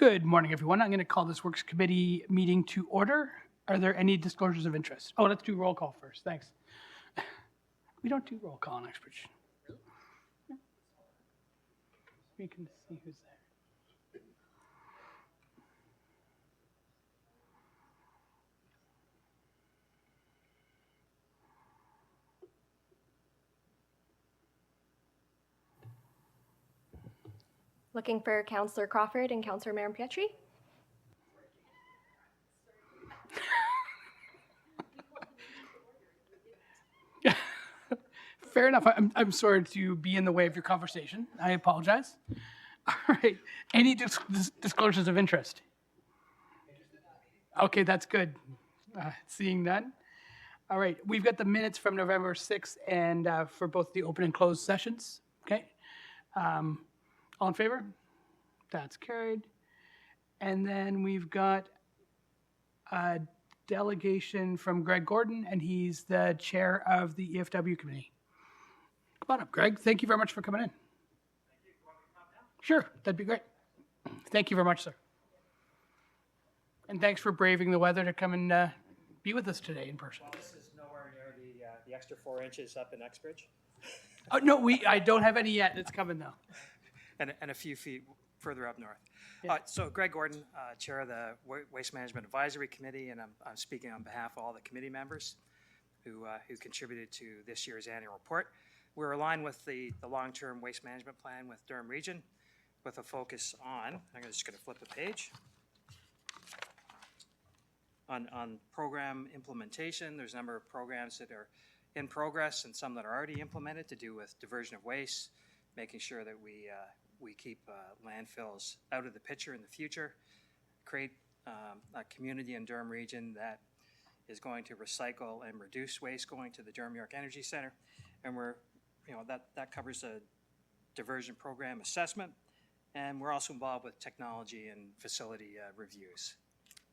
Good morning, everyone. I'm going to call this Works Committee meeting to order. Are there any disclosures of interest? Oh, let's do roll call first. Thanks. We don't do roll call in Uxbridge. We can see who's there. Looking for Councillor Crawford and Councillor Marin-Pietri. Fair enough. I'm sorry to be in the way of your conversation. I apologize. All right. Any disclosures of interest? Okay, that's good. Seeing none. All right. We've got the minutes from November 6th and for both the open and closed sessions. Okay. All in favor? That's carried. And then we've got a delegation from Greg Gordon, and he's the chair of the EFW committee. Come on up, Greg. Thank you very much for coming in. Sure, that'd be great. Thank you very much, sir. And thanks for braving the weather to come and be with us today in person. Well, this is nowhere near the extra 4 inches up in Uxbridge. Oh, no, I don't have any yet. It's coming, though. And a few feet further up north. Yeah. So Greg Gordon, Chair of the Waste Management Advisory Committee, and I'm speaking on behalf of all the committee members who contributed to this year's annual report. We're aligned with the long-term waste management plan with Durham Region with a focus on, I'm just going to flip the page, on program implementation. There's a number of programs that are in progress and some that are already implemented to do with diversion of waste, making sure that we keep landfills out of the picture in the future, create a community in Durham Region that is going to recycle and reduce waste going to the Durham York Energy Center. And that covers a diversion program assessment. And we're also involved with technology and facility reviews,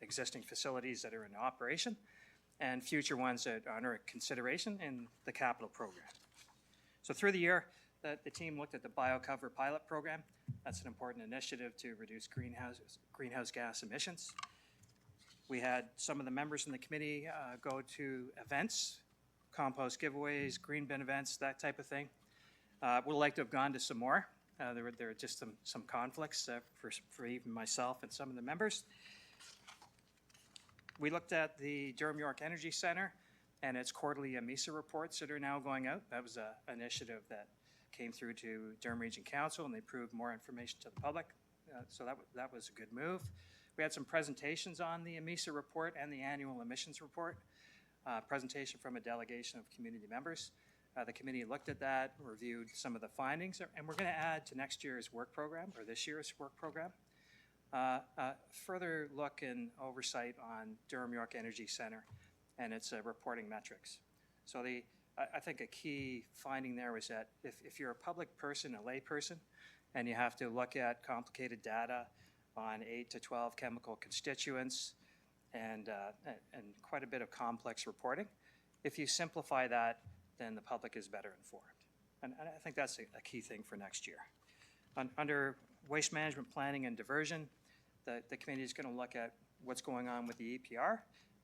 existing facilities that are in operation and future ones that are under consideration in the capital program. So through the year, the team looked at the BioCover pilot program. That's an important initiative to reduce greenhouse gas emissions. We had some of the members in the committee go to events, compost giveaways, green bin events, that type of thing. Would like to have gone to some more. There were just some conflicts for even myself and some of the members. We looked at the Durham York Energy Center and its quarterly MESA reports that are now going out. That was an initiative that came through to Durham Region Council, and they proved more information to the public. So that was a good move. We had some presentations on the MESA report and the annual emissions report. Presentation from a delegation of community members. The committee looked at that, reviewed some of the findings, and we're going to add to next year's work program, or this year's work program, further look and oversight on Durham York Energy Center and its reporting metrics. So I think a key finding there was that if you're a public person, a lay person, and you have to look at complicated data on 8 to 12 chemical constituents and quite a bit of complex reporting, if you simplify that, then the public is better informed. And I think that's a key thing for next year. Under waste management planning and diversion, the committee is going to look at what's going on with the EPR.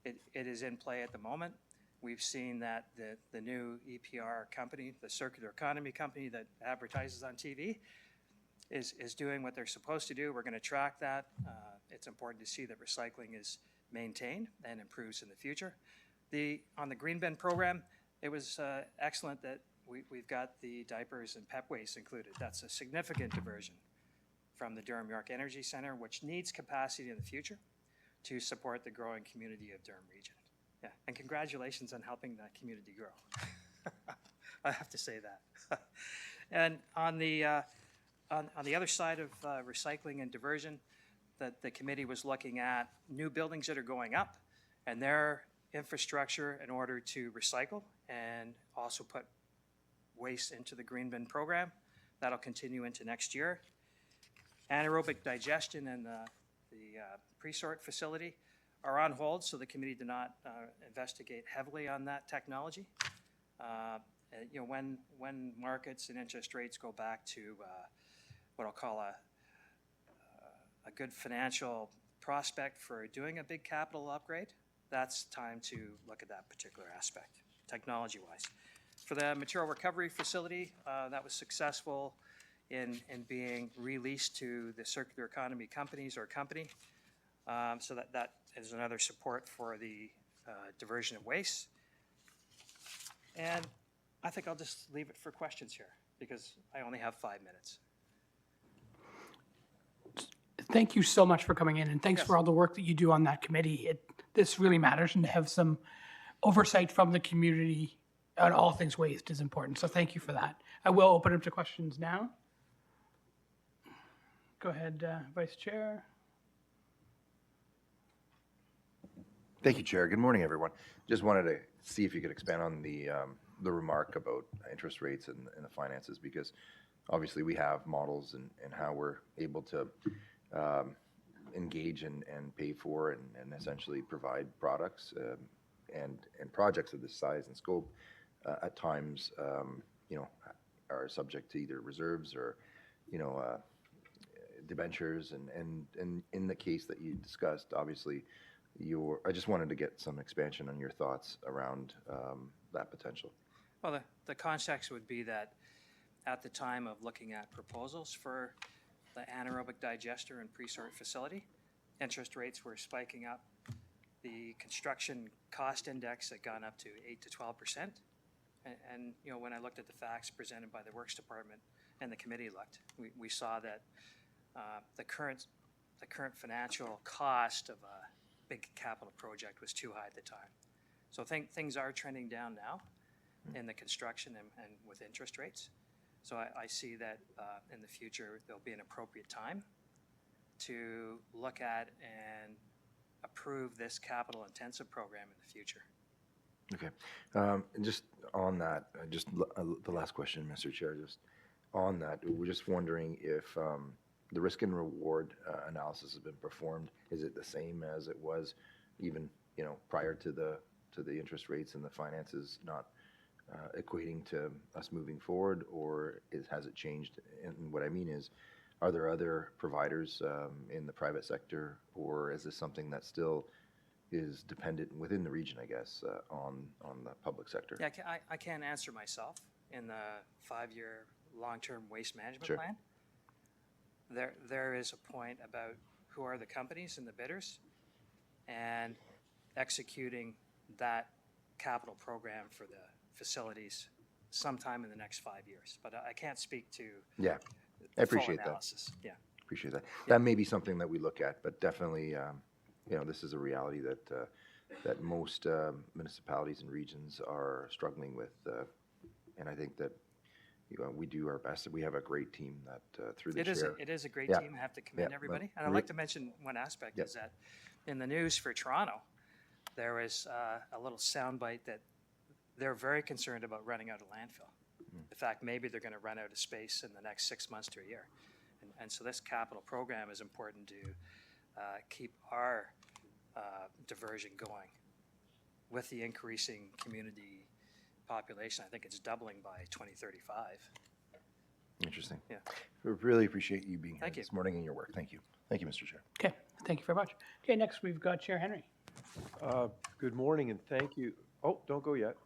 It is in play at the moment. We've seen that the new EPR company, the circular economy company that advertises on TV, is doing what they're supposed to do. We're going to track that. It's important to see that recycling is maintained and improves in the future. On the green bin program, it was excellent that we've got the diapers and PEP waste included. That's a significant diversion from the Durham York Energy Center, which needs capacity in the future to support the growing community of Durham Region. Yeah, and congratulations on helping that community grow. I have to say that. And on the other side of recycling and diversion, the committee was looking at new buildings that are going up and their infrastructure in order to recycle and also put waste into the green bin program. That'll continue into next year. Anaerobic digestion and the pre-sort facility are on hold, so the committee did not investigate heavily on that technology. When markets and interest rates go back to what I'll call a good financial prospect for doing a big capital upgrade, that's time to look at that particular aspect, technology-wise. For the material recovery facility, that was successful in being released to the circular economy companies or company. So that is another support for the diversion of waste. And I think I'll just leave it for questions here because I only have 5 minutes. Thank you so much for coming in, and thanks Yes. for all the work that you do on that committee. This really matters, and to have some oversight from the community on all things waste is important, so thank you for that. I will open up to questions now. Go ahead, Vice Chair. Thank you, Chair. Good morning, everyone. Just wanted to see if you could expand on the remark about interest rates and the finances, because obviously we have models and how we're able to engage and pay for and essentially provide products and projects of this size and scope at times, are subject to either reserves or, debentures. And in the case that you discussed, obviously, I just wanted to get some expansion on your thoughts around that potential. Well, the context would be that at the time of looking at proposals for the anaerobic digester and pre-sort facility, interest rates were spiking up. The construction cost index had gone up to 8 to 12%. And when I looked at the facts presented by the Works Department and the committee looked, we saw that the current financial cost of a big capital project was too high at the time. So things are trending down now in the construction and with interest rates. So I see that in the future there'll be an appropriate time to look at and approve this capital intensive program in the future. Okay. And just on that, the last question, Mr. Chair, just on that, we're just wondering if the risk and reward analysis has been performed. Is it the same as it was even, prior to the interest rates and the finances not equating to us moving forward, or has it changed? And what I mean is, are there other providers in the private sector, or is this something that still is dependent within the region, I guess, on the public sector? Yeah, I can't answer myself in the 5-year long-term waste management Sure. plan. There is a point about who are the companies and the bidders and executing that capital program for the facilities sometime in the next 5 years. But I can't speak to Yeah, the appreciate full that. analysis. Yeah. Appreciate that. That may be something that we look at, but definitely, this is a reality that most municipalities and regions are struggling with, and I think that we do our best. We have a great team that through the chair. It is a great Yeah. team. I have to commend Yeah, everybody. but And I'd like to mention one aspect Yeah. is that in the news for Toronto, there was a little soundbite that they're very concerned about running out of landfill. In fact, maybe they're going to run out of space in the next 6 months to a year. And so this capital program is important to keep our diversion going with the increasing community population. I think it's doubling by 2035. Interesting. Yeah. We really appreciate you being here Thank you. this morning and your work. Thank you. Thank you, Mr. Chair. Okay, thank you very much. Okay, next we've got Chair Henry. Good morning and thank you. Oh, don't go yet.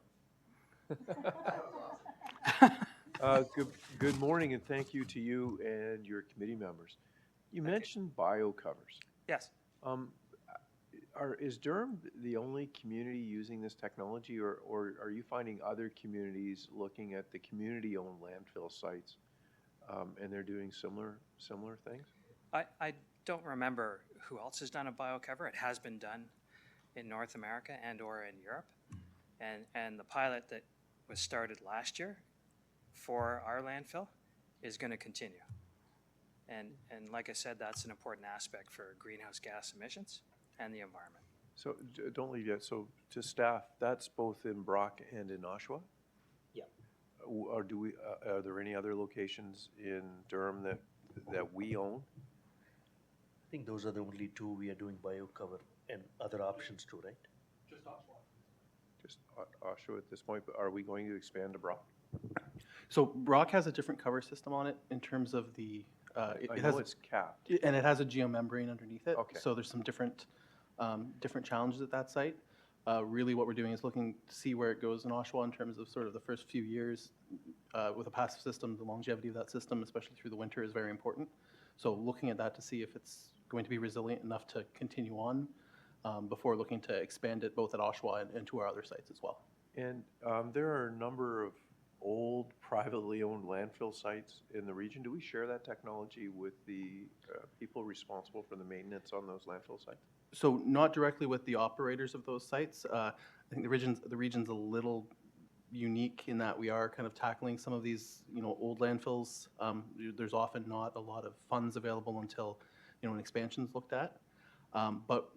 Good morning and thank you to you and your committee members. You mentioned bio covers. Yes. Is Durham the only community using this technology, or are you finding other communities looking at the community-owned landfill sites and they're doing similar things? I don't remember who else has done a biocover. It has been done in North America and or in Europe. And the pilot that was started last year for our landfill is going to continue. And like I said, that's an important aspect for greenhouse gas emissions and the environment. So don't leave yet. So to staff, that's both in Brock and in Oshawa? Yeah. Or are there any other locations in Durham that we own? I think those are the only two we are doing biocover and other options too, right? Just Oshawa at this point, but are we going to expand to Brock? So Brock has a different cover system on it in terms of the I It know has, it's capped. and it has a geomembrane underneath it. Okay. So there's some different challenges at that site. Really, what we're doing is looking to see where it goes in Oshawa in terms of sort of the first few years. With a passive system, the longevity of that system, especially through the winter, is very important. So looking at that to see if it's going to be resilient enough to continue on before looking to expand it both at Oshawa and to our other sites as well. And there are a number of old privately owned landfill sites in the region. Do we share that technology with the people responsible for the maintenance on those landfill sites? So not directly with the operators of those sites. I think the region's a little unique in that we are kind of tackling some of these, old landfills. There's often not a lot of funds available until, an expansion's looked at. But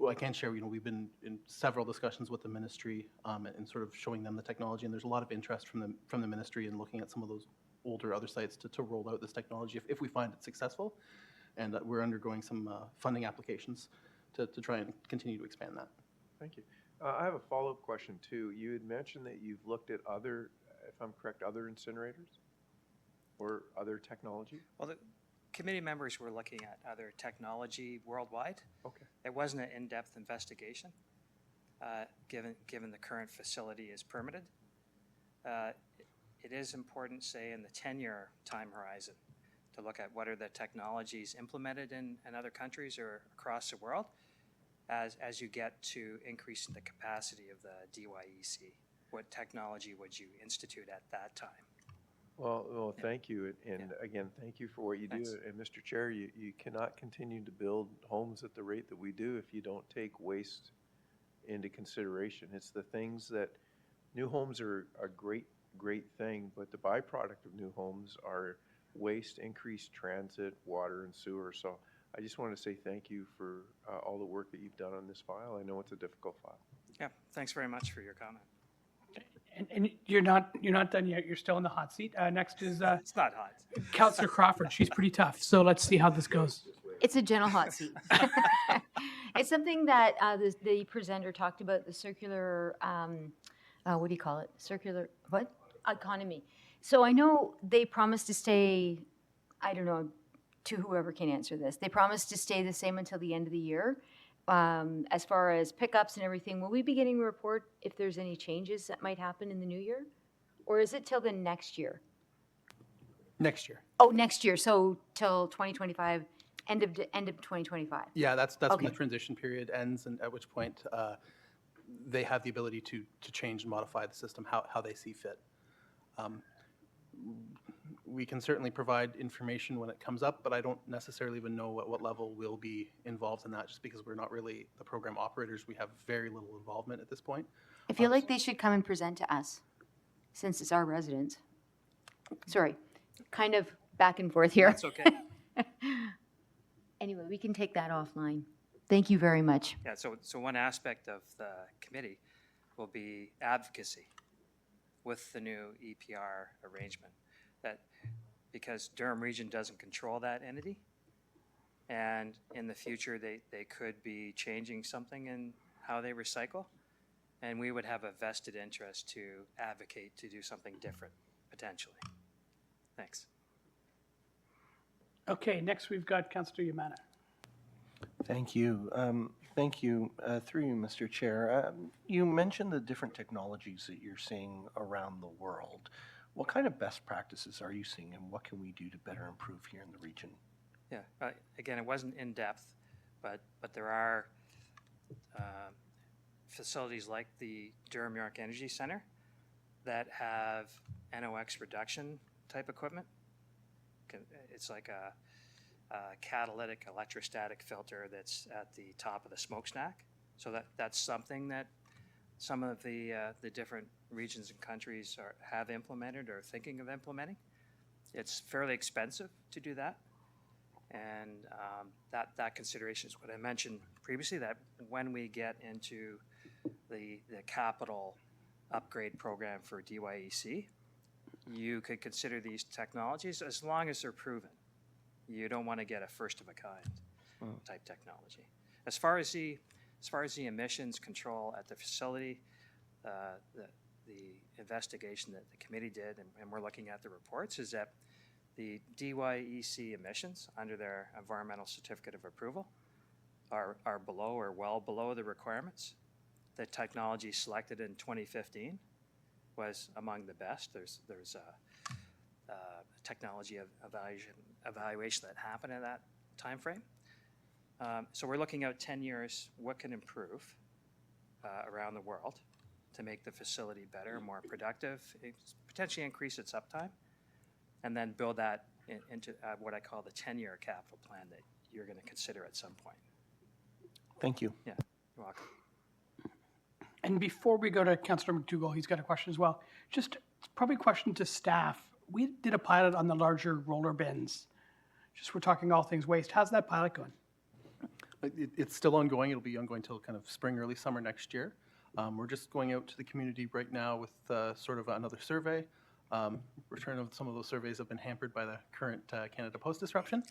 I can share, we've been in several discussions with the ministry and sort of showing them the technology, and there's a lot of interest from the ministry in looking at some of those older other sites to roll out this technology if we find it successful. And we're undergoing some funding applications to try and continue to expand that. Thank you. I have a follow-up question too. You had mentioned that you've looked at other, if I'm correct, other incinerators or other technology? Well, the committee members were looking at other technology worldwide. Okay. It wasn't an in-depth investigation, given the current facility is permitted. It is important, say, in the 10-year time horizon, to look at what are the technologies implemented in other countries or across the world as you get to increasing the capacity of the DYEC. What technology would you institute at that time? Well, thank you. And again, thank you for what you Thanks. do. And Mr. Chair, you cannot continue to build homes at the rate that we do if you don't take waste into consideration. It's the things that new homes are a great thing, but the byproduct of new homes are waste, increased transit, water, and sewer. So I just want to say thank you for all the work that you've done on this file. I know it's a difficult file. Yeah, thanks very much for your comment. And you're not done yet. You're still in the hot seat. Next is It's not hot. Councillor Crawford. She's pretty tough. So let's see how this goes. It's a gentle hot seat. It's something that the presenter talked about, the circular, what do you call it? Circular, what? Economy. So I know they promised to stay, I don't know, to whoever can answer this. They promised to stay the same until the end of the year. As far as pickups and everything, will we be getting a report if there's any changes that might happen in the new year? Or is it till the next year? Next year. Oh, next year, so till 2025, end of 2025. Yeah, that's when Okay. the transition period ends, and at which point they have the ability to change and modify the system how they see fit. We can certainly provide information when it comes up, but I don't necessarily even know at what level we'll be involved in that, just because we're not really the program operators. We have very little involvement at this point. I feel like they should come and present to us, since it's our residents. Sorry, kind of back and forth here. That's okay. Anyway, we can take that offline. Thank you very much. Yeah, so one aspect of the committee will be advocacy with the new EPR arrangement. That because Durham Region doesn't control that entity, and in the future they could be changing something in how they recycle, and we would have a vested interest to advocate to do something different potentially. Thanks. Okay, next we've got Councillor Yamana. Thank you. Through you, Mr. Chair. You mentioned the different technologies that you're seeing around the world. What kind of best practices are you seeing, and what can we do to better improve here in the region? Yeah, again, it wasn't in depth, but there are facilities like the Durham York Energy Center that have NOx reduction type equipment. It's like a catalytic electrostatic filter that's at the top of the smokestack. So that's something that some of the different regions and countries have implemented or thinking of implementing. It's fairly expensive to do that. And that consideration is what I mentioned previously, that when we get into the capital upgrade program for DYEC, you could consider these technologies as long as they're proven. You don't want to get a first of a kind type technology. As far as the emissions control at the facility, the investigation that the committee did, and we're looking at the reports, is that the DYEC emissions under their environmental certificate of approval are below or well below the requirements. The technology selected in 2015 was among the best. There's a technology evaluation that happened in that time frame. So we're looking out 10 years, what can improve around the world to make the facility better, more productive, potentially increase its uptime, and then build that into what I call the 10-year capital plan that you're going to consider at some point. Thank you. Yeah, you're welcome. And before we go to Councillor McDougall, he's got a question as well. Just probably a question to staff. We did a pilot on the larger roller bins. Just we're talking all things waste. How's that pilot going? It's still ongoing. It'll be ongoing till kind of spring, early summer next year. We're just going out to the community right now with sort of another survey. Return of some of those surveys have been hampered by the current Canada Post disruption.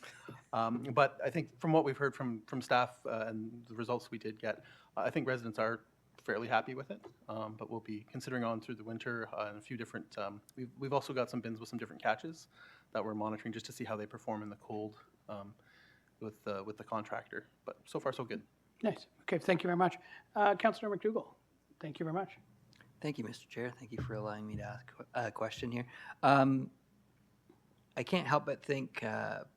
But I think from what we've heard from staff and the results we did get, I think residents are fairly happy with it. But we'll be considering on through the winter and a few different, we've also got some bins with some different catches that we're monitoring just to see how they perform in the cold with the contractor. But so far, so good. Nice. Okay, thank you very much. Councillor McDougall, thank you very much. Thank you, Mr. Chair. Thank you for allowing me to ask a question here. I can't help but think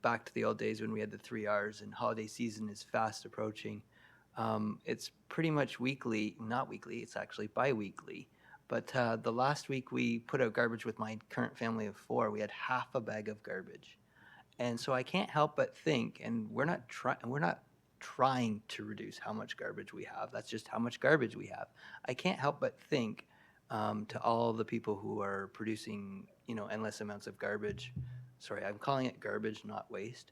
back to the old days when we had the 3 Rs and holiday season is fast approaching. It's pretty much weekly, not weekly, it's actually bi-weekly. But the last week we put out garbage with my current family of 4, we had half a bag of garbage. And so I can't help but think, and we're not trying to reduce how much garbage we have. That's just how much garbage we have. I can't help but think to all the people who are producing, endless amounts of garbage. Sorry, I'm calling it garbage, not waste.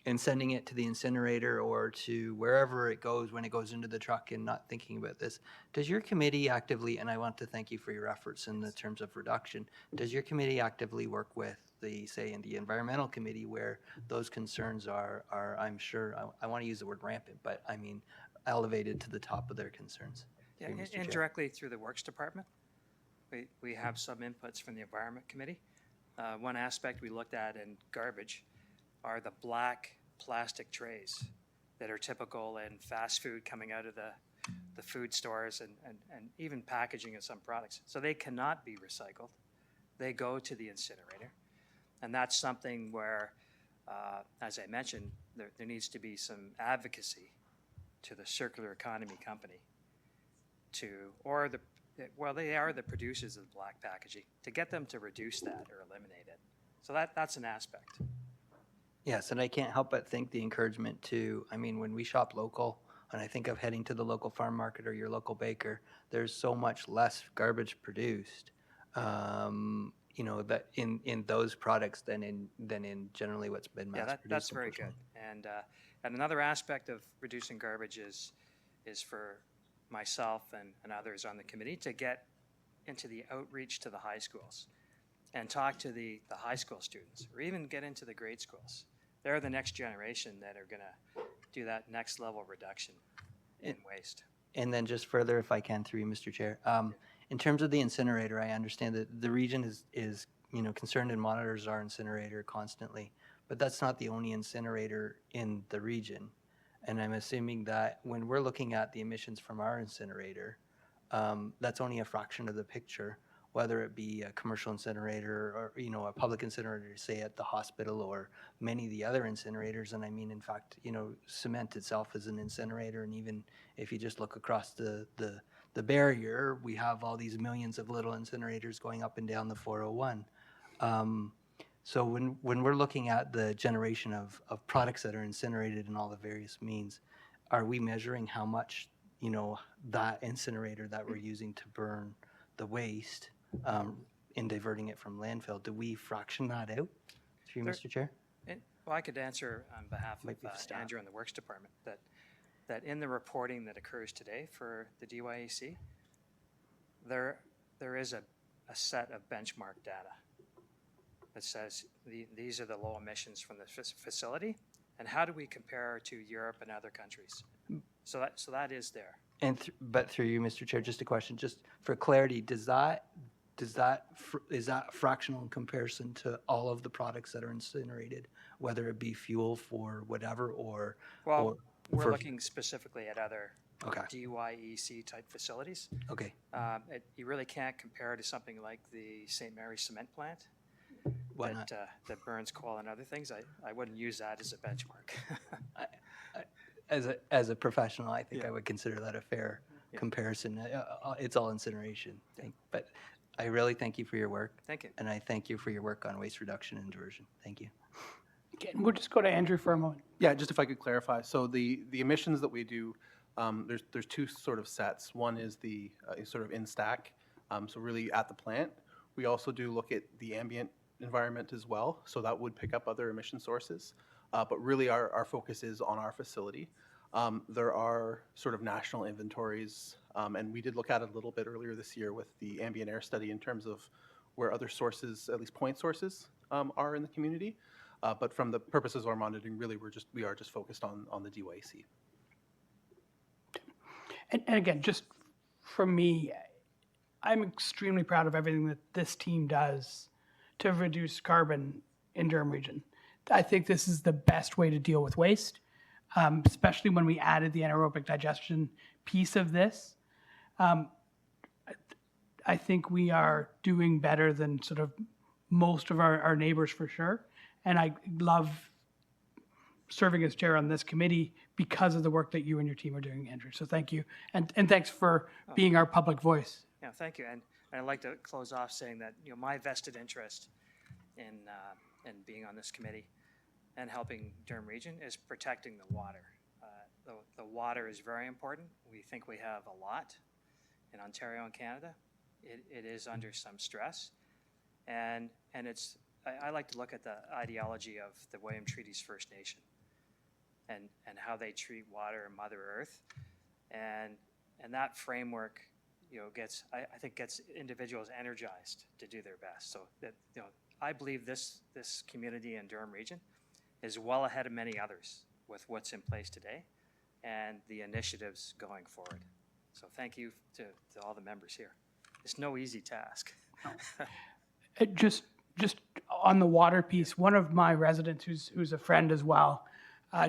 And sending it to the incinerator or to wherever it goes when it goes into the truck and not thinking about this. Does your committee actively, and I want to thank you for your efforts in the terms of reduction, does your committee actively work with in the environmental committee where those concerns are I'm sure, I want to use the word rampant, but I mean elevated to the top of their concerns? Yeah, Through Mr. Chair. indirectly through the Works Department. We have some inputs from the Environment Committee. One aspect we looked at in garbage are the black plastic trays that are typical in fast food coming out of the food stores and even packaging of some products. So they cannot be recycled. They go to the incinerator. And that's something where, as I mentioned, there needs to be some advocacy to the circular economy company they are the producers of black packaging, to get them to reduce that or eliminate it. So that's an aspect. Yes, and I can't help but think the encouragement to, when we shop local, and I think of heading to the local farm market or your local baker, there's so much less garbage produced, that in those products than in generally what's been mass produced. That's very good. And another aspect of reducing garbage is for myself and others on the committee to get into the outreach to the high schools and talk to the high school students, or even get into the grade schools. They're the next generation that are going to do that next level reduction in waste. And then just further, if I can, through you, Mr. Chair, in terms of the incinerator, I understand that the region is concerned and monitors our incinerator constantly, but that's not the only incinerator in the region. And I'm assuming that when we're looking at the emissions from our incinerator, that's only a fraction of the picture, whether it be a commercial incinerator or, a public incinerator, say at the hospital, or many of the other incinerators. And in fact, cement itself is an incinerator. And even if you just look across the barrier, we have all these millions of little incinerators going up and down the 401. So when we're looking at the generation of products that are incinerated in all the various means, are we measuring how much, that incinerator that we're using to burn the waste in diverting it from landfill, do we fraction that out? Through you, Mr. Chair? Well, I could answer on behalf Might be of staff. Andrew in the Works Department that in the reporting that occurs today for the DYEC, there is a set of benchmark data that says these are the low emissions from the facility, and how do we compare to Europe and other countries? So that is there. And but through you, Mr. Chair, just a question, just for clarity, does is that fractional in comparison to all of the products that are incinerated, whether it be fuel for whatever or? Well, or we're for- looking specifically at other Okay. DYEC type facilities. Okay, You really can't compare to something like the St. Mary's cement plant why not? that burns coal and other things. I wouldn't use that as a benchmark. As a professional, I think Yeah. I would consider that a fair Yeah. comparison. It's all incineration. But I really thank you for your work, Thank you. and I thank you for your work on waste reduction and diversion. Thank you. Okay, and we'll just go to Andrew for a moment. Yeah, just if I could clarify, so the emissions that we do, there's two sort of sets. One is the sort of in stack, so really at the plant. We also do look at the ambient environment as well, so that would pick up other emission sources. But really our focus is on our facility. There are sort of national inventories, and we did look at it a little bit earlier this year with the ambient air study in terms of where other sources, at least point sources, are in the community. But from the purposes of our monitoring, really, we are just focused on the DYC. And again, just from me, I'm extremely proud of everything that this team does to reduce carbon in Durham Region. I think this is the best way to deal with waste, especially when we added the anaerobic digestion piece of this. I think we are doing better than sort of most of our neighbors for sure. And I love serving as chair on this committee because of the work that you and your team are doing, Andrew. So thank you. And thanks for being our public voice. Yeah, thank you. And I'd like to close off saying that, my vested interest in being on this committee and helping Durham Region is protecting the water. The water is very important. We think we have a lot in Ontario and Canada. It is under some stress. And it's, I like to look at the ideology of the William Treaty's First Nation and how they treat water and Mother Earth. And that framework, gets individuals energized to do their best. So that, I believe this community in Durham Region is well ahead of many others with what's in place today and the initiatives going forward. So thank you to all the members here. It's no easy task. Just on the water piece, one of my residents who's a friend as well,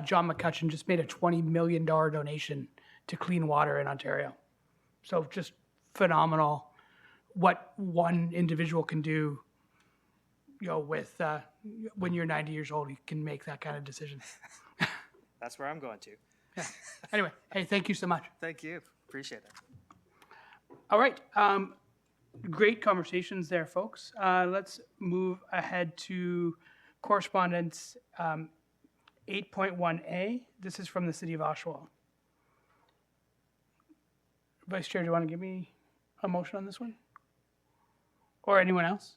John McCutcheon, just made a $20 million donation to clean water in Ontario. So just phenomenal what one individual can do, with when you're 90 years old, you can make that kind of decision. That's where I'm going to. Yeah. Anyway, hey, thank you so much. Thank you. Appreciate it. All right. Great conversations there, folks. Let's move ahead to correspondence 8.1A. This is from the City of Oshawa. Vice Chair, do you want to give me a motion on this one? Or anyone else?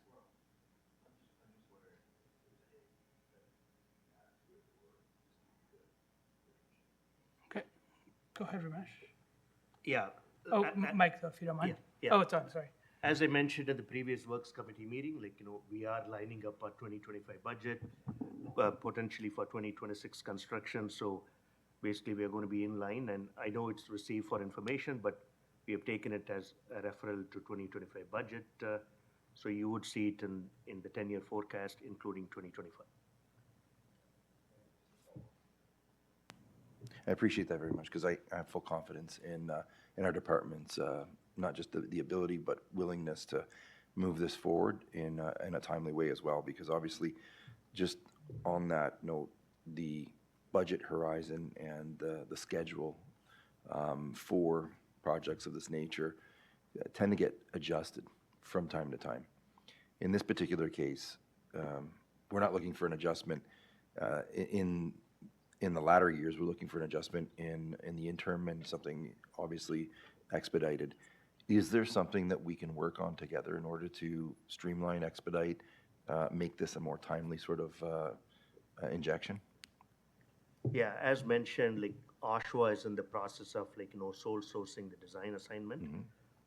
Okay. Go ahead, Ramesh. Yeah. Oh, Mike, though, if you don't mind. Yeah. Oh, it's on, sorry. As I mentioned at the previous Works Committee meeting, we are lining up our 2025 budget, potentially for 2026 construction. So basically, we are going to be in line. And I know it's received for information, but we have taken it as a referral to 2025 budget. So you would see it in the 10-year forecast, including 2025. I appreciate that very much because I have full confidence in our department's not just the ability but willingness to move this forward in a timely way as well. Because obviously, just on that note, the budget horizon and the schedule for projects of this nature tend to get adjusted from time to time. In this particular case, we're not looking for an adjustment in the latter years. We're looking for an adjustment in the interim and something obviously expedited. Is there something that we can work on together in order to streamline, expedite, make this a more timely sort of injection? Yeah, as mentioned, Oshawa is in the process of sole sourcing the design assignment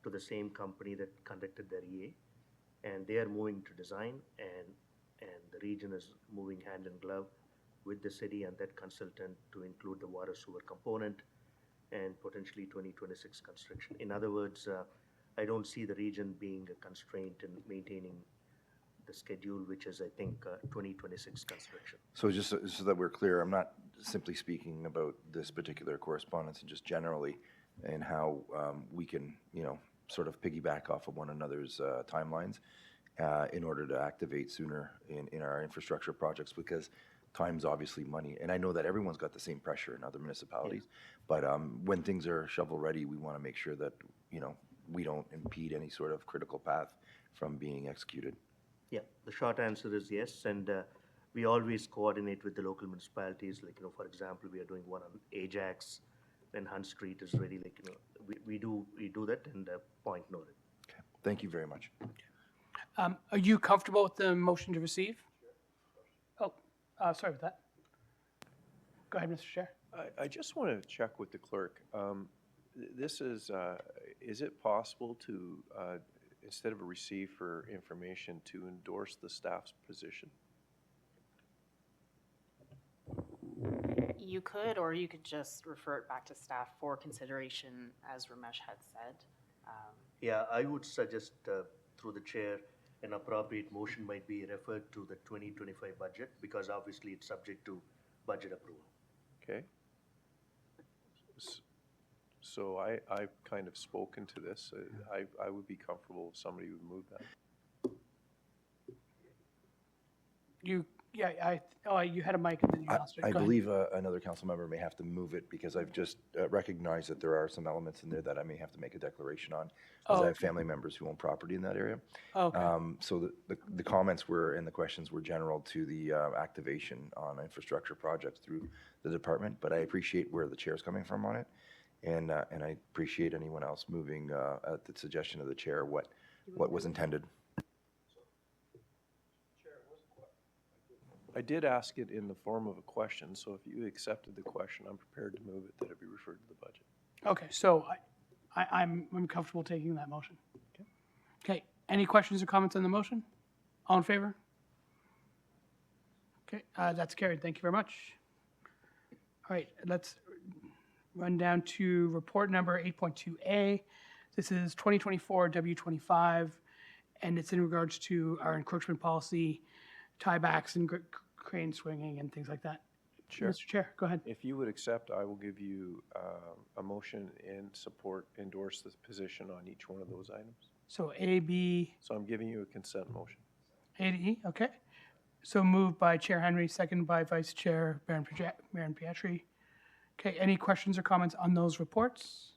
to the same company that conducted their EA, and they are moving to design, and the region is moving hand in glove with the city and that consultant to include the water sewer component and potentially 2026 construction. In other words, I don't see the region being a constraint in maintaining the schedule, which is, I think, 2026 construction. So just so that we're clear, I'm not simply speaking about this particular correspondence and just generally and how we can, sort of piggyback off of one another's timelines in order to activate sooner in our infrastructure projects, because time's obviously money. And I know that everyone's got the same pressure in other municipalities, but when things are shovel-ready, we want to make sure that, we don't impede any sort of critical path from being executed. Yeah, the short answer is yes, and we always coordinate with the local municipalities, like, for example, we are doing one on Ajax, when Hunt Street is ready, like, we do that, and point noted. Okay. Thank you very much. Are you comfortable with the motion to receive? Oh, sorry about that. Go ahead, Mr. Chair. I just want to check with the clerk. This is it possible to, instead of a receive for information, to endorse the staff's position? You could, or you could just refer it back to staff for consideration, as Ramesh had said. Yeah, I would suggest, through the chair, an appropriate motion might be referred to the 2025 budget, because obviously it's subject to budget approval. Okay. So I've kind of spoken to this. I would be comfortable if somebody would move that. You had a mic and then you lost it. I Go ahead. believe another council member may have to move it because I've just recognized that there are some elements in there that I may have to make a declaration on, as I have family members who own property in that area. Okay. So the comments were, and the questions were general to the activation on infrastructure projects through the department, but I appreciate where the chair's coming from on it. And I appreciate anyone else moving at the suggestion of the chair what was intended. I did ask it in the form of a question, so if you accepted the question, I'm prepared to move it that it be referred to the budget. Okay, so I'm comfortable taking that motion. Okay, any questions or comments on the motion? All in favor? Okay, that's carried. Thank you very much. All right, let's run down to report number 8.2A. This is 2024 W25, and it's in regards to our encroachment policy, tiebacks and crane swinging and things like that. Chair. Mr. Chair, go ahead. If you would accept, I will give you a motion and support, endorse the position on each one of those items. So A, B, So I'm giving you a consent motion. A to E, okay. So moved by Chair Henry, second by Vice Chair Baron Pietri. Okay, any questions or comments on those reports?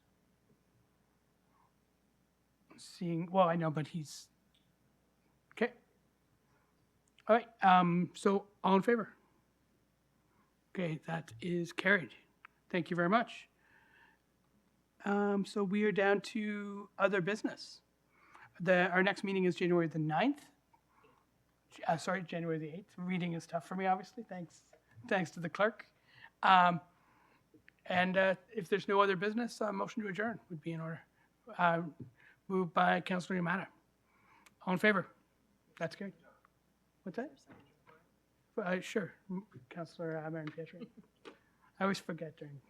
Well, I know, but he's, okay. All right, so all in favor? Okay, that is carried. Thank you very much. So we are down to other business. Our next meeting is January the 9th. January the 8th. Reading is tough for me, obviously. Thanks to the clerk. And if there's no other business, motion to adjourn would be in order. Moved by Councilor Yamada. All in favor? That's good. What's that? Sure, Councilor Baron Pietri. I always forget during